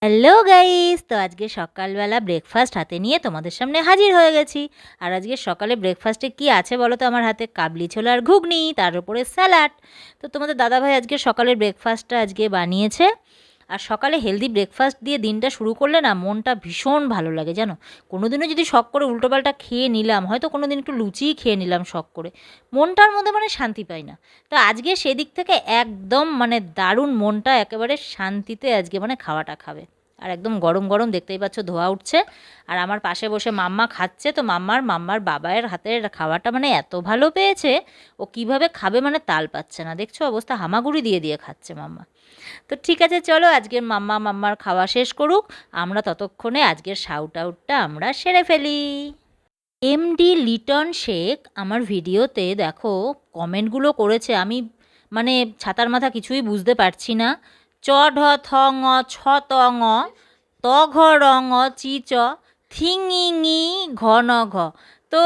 Hello guys, তো আজকে সকালবেলা ব্রেকফাস্ট হাতে নিয়ে তোমাদের সামনে হাজির হয়ে গেছি। আর আজকে সকালে ব্রেকফাস্টে কি আছে বলো তো আমার হাতে? কাবলি ছোলা আর ঘুগনি, তার উপরে স্যালাড। তো তোমাদের দাদাভাই আজকে সকালের ব্রেকফাস্টটা আজকে বানিয়েছে। আর সকালে হেলদি ব্রেকফাস্ট দিয়ে দিনটা শুরু করলে না মনটা ভীষণ ভালো লাগে জানো। কোনো দিনও যদি শখ করে উল্টোপাল্টা খেয়ে নিলাম, হয়তো কোনো দিন একটু লুচিই খেয়ে নিলাম শখ করে, মনটার মধ্যে মানে শান্তি পাই না। তো আজকে সেদিক থেকে একদম মানে দারুণ, মনটা একেবারে শান্তিতে আজকে মানে খাওয়াটা খাবে। আর একদম গরম গরম, দেখতেই পাচ্ছ ধোয়া উঠছে। আর আমার পাশে বসে মাম্মা খাচ্ছে, তো মাম্মার বাবার হাতের খাওয়াটা মানে এত ভালো পেয়েছে, ও কিভাবে খাবে মানে তাল পাচ্ছে না, দেখছো অবস্থা, হামাগুড়ি দিয়ে দিয়ে খাচ্ছে মাম্মা। তো ঠিক আছে, চলো আজকের মাম্মার খাওয়া শেষ করুক, আমরা ততক্ষণে আজকের শাউট আউটটা আমরা সেরে ফেলি। এমডি লিটন শেখ আমার ভিডিওতে দেখো কমেন্টগুলো করেছে, আমি মানে ছাতার মাথা কিছুই বুঝতে পারছি না। চ ঢ থ ঙ ছ ত ঙ ত ঘ র ঙ চি চ থিঙি ঘ ন ঘ। তো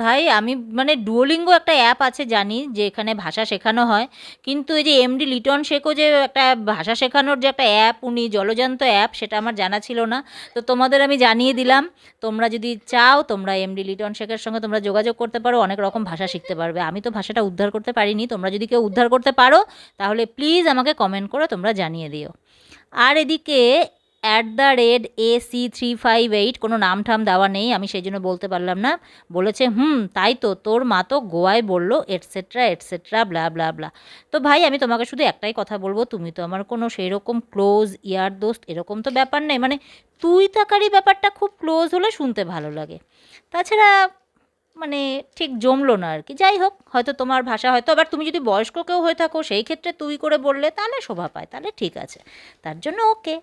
ভাই আমি মানে ডুওলিঙ্গো একটা অ্যাপ আছে জানি, যে এখানে ভাষা শেখানো হয়, কিন্তু এই যে এমডি লিটন শেখও যে একটা ভাষা শেখানোর যে একটা অ্যাপ, উনি জলজান্ত অ্যাপ, সেটা আমার জানা ছিল না। তো তোমাদের আমি জানিয়ে দিলাম, তোমরা যদি চাও তোমরা এমডি লিটন শেখের সঙ্গে তোমরা যোগাযোগ করতে পারো, অনেক রকম ভাষা শিখতে পারবে। আমি তো ভাষাটা উদ্ধার করতে পারিনি, তোমরা যদি কেউ উদ্ধার করতে পারো তাহলে প্লিজ আমাকে কমেন্ট করে তোমরা জানিয়ে দিও। আর এদিকে @AC358, কোনো নাম ঠাম দেওয়া নেই, আমি সেই জন্য বলতে পারলাম না, বলেছে তাই তো, তোর মা তো গোয়ায় বললো এটসেট্রা এটসেট্রা ব্লা ব্লা ব্লা। তো ভাই আমি তোমাকে শুধু একটাই কথা বলবো, তুমি তো আমার কোনো সেই রকম ক্লোজ ইয়ার দোস্ত এরকম তো ব্যাপার নেই, মানে তুই তাকারি ব্যাপারটা খুব ক্লোজ হলে শুনতে ভালো লাগে। তাছাড়া মানে ঠিক জমলো না আর কি। যাই হোক, হয়তো তোমার ভাষা, হয়তো আবার তুমি যদি বয়স্ক কেউ হয়ে থাকো সেই ক্ষেত্রে তুই করে বললে তাহলে শোভা পায়, তাহলে ঠিক আছে, তার জন্য ওকে।